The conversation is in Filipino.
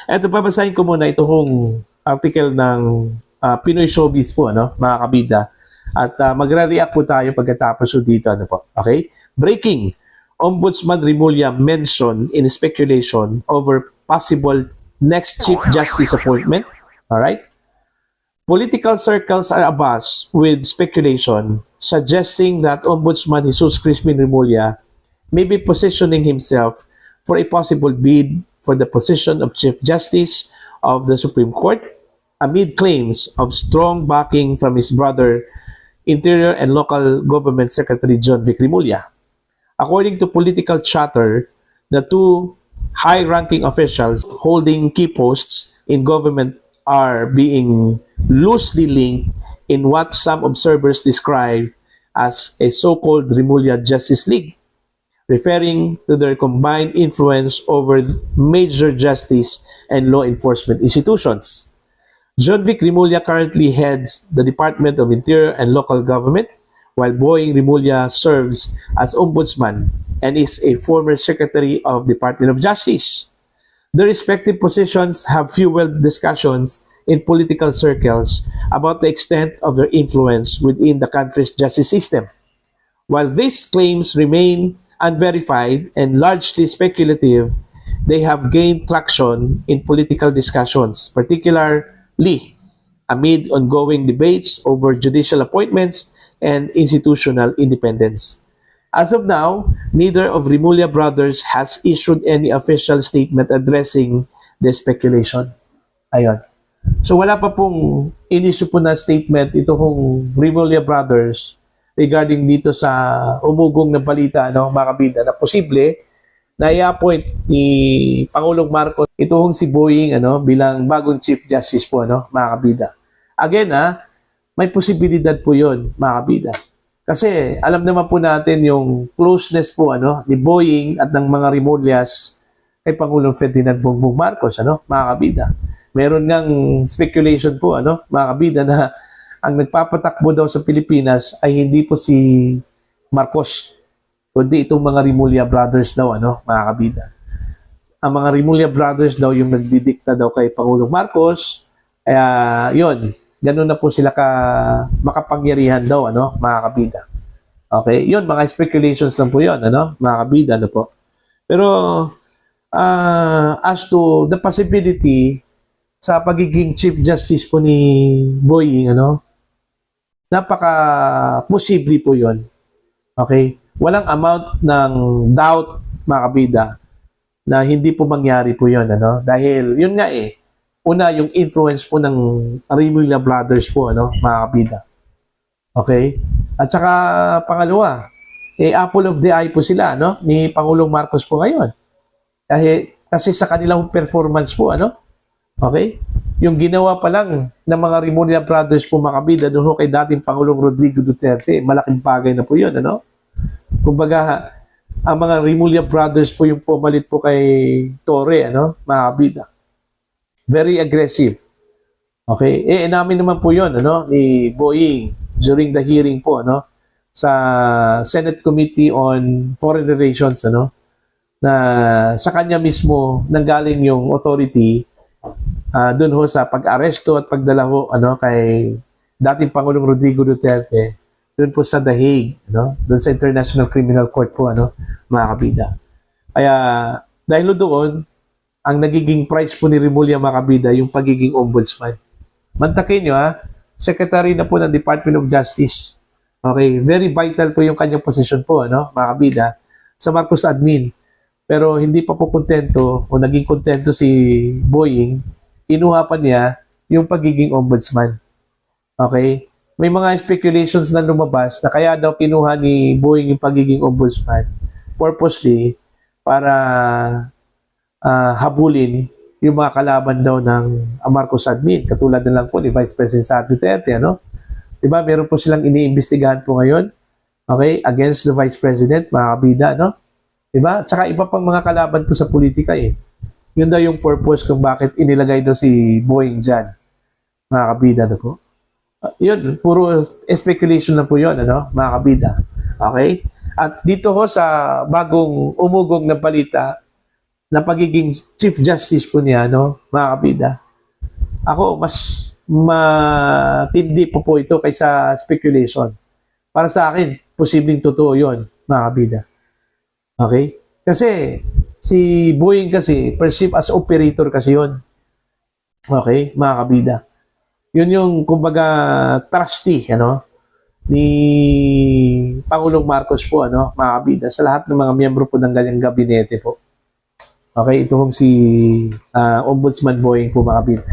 Eto, babasahin ko muna itong article ng Pinoy Showbiz po, ano, mga kabida. At magre-react po tayo pagkatapos po dito. Ano po, okay? Breaking. Ombudsman Rimulya mention in speculation over possible next Chief Justice appointment. Alright? Political circles are abuzz with speculation suggesting that Ombudsman Jesus Crispin Rimulya may be positioning himself for a possible bid for the position of Chief Justice of the Supreme Court amid claims of strong backing from his brother, Interior and Local Government Secretary John Vic Rimulya. According to political chatter, the two high-ranking officials holding key posts in government are being loosely linked in what some observers describe as a so-called Rimulya Justice League, referring to their combined influence over major justice and law enforcement institutions. John Vic Rimulya currently heads the Department of Interior and Local Government, while Boying Rimulya serves as Ombudsman and is a former Secretary of Department of Justice. The respective positions have fueled discussions in political circles about the extent of their influence within the country's justice system. While these claims remain unverified and largely speculative, they have gained traction in political discussions, particularly amid ongoing debates over judicial appointments and institutional independence. As of now, neither of Rimulya brothers has issued any official statement addressing the speculation. Ayun. So wala pa pong in-issue po na statement ito kung Rimulya brothers regarding dito sa umugong na balita, no, mga kabida, na posible na i-appoint ni Pangulong Marcos itong si Boying bilang bagong Chief Justice po, mga kabida. Again, may posibilidad po yon, mga kabida. Kasi alam naman po natin yung closeness po ni Boying at ng mga Rimulyas kay Pangulong Ferdinand Bongbong Marcos, mga kabida. Meron ngang speculation po, mga kabida, na ang nagpapatakbo daw sa Pilipinas ay hindi po si Marcos, kundi itong mga Rimulya brothers daw, mga kabida. Ang mga Rimulya brothers daw yung nagdidikta daw kay Pangulong Marcos. Kaya yun, ganun na po sila makapangyarihan daw, mga kabida. Okay, yun, mga speculations lang po yun, mga kabida, po. Pero as to the possibility sa pagiging Chief Justice po ni Boying, napaka-posible po yun. Okay? Walang amount ng doubt, mga kabida, na hindi po mangyari po yun. Dahil, yun nga una, yung influence po ng Rimulya brothers po, mga kabida. Okay? At saka, pangalawa, apple of the eye po sila, ni Pangulong Marcos po ngayon. Kasi sa kanilang performance po, okay? Yung ginawa pa lang ng mga Rimulya brothers po, mga kabida, doon kay dating Pangulong Rodrigo Duterte, malaking bagay na po yun, Kumbaga, ang mga Rimulya brothers po yung pumalit po kay Torre, mga kabida. Very aggressive. Okay? Namin naman po yun, ni Boying during the hearing po, sa Senate Committee on Foreign Relations, na sa kanya mismo nanggaling yung authority doon sa pag-aresto at pagdala kay dating Pangulong Rodrigo Duterte doon po sa The Hague, doon sa International Criminal Court po, mga kabida. Kaya dahil doon, ang nagiging prize po ni Rimulya, mga kabida, yung pagiging ombudsman. Mantakin nyo, Secretary na po ng Department of Justice. Okay, very vital po yung kanyang posisyon po, mga kabida, sa Marcos admin. Pero hindi pa po kontento o naging kontento si Boying, inuha pa niya yung pagiging ombudsman. Okay? May mga speculations na lumabas na kaya daw kinuha ni Boying yung pagiging ombudsman purposely para habulin yung mga kalaban daw ng Marcos admin. Katulad na lang po ni Vice President Sara Duterte, Diba? Meron po silang iniimbestigahan po ngayon, okay, against the Vice President, mga kabida, Diba? Tsaka iba pang mga kalaban po sa politika Yun daw yung purpose kung bakit inilagay daw si Boying dyan, mga kabida po. Yun, puro speculation na po yun, mga kabida. Okay? At dito sa bagong umugong na balita na pagiging Chief Justice po niya, no, mga kabida, ako, mas matindi po ito kaysa speculation. Para sa akin, posibleng totoo yun, mga kabida. Okay? Kasi, si Boeing kasi, perceived as operator kasi yun. Okay, mga kabida. Yun yung, kumbaga, trustee, ano, ni Pangulong Marcos po, ano, mga kabida, sa lahat ng mga miyembro po ng ganyang gabinete po. Okay, ito hong si Ombudsman Boeing po, mga kabida.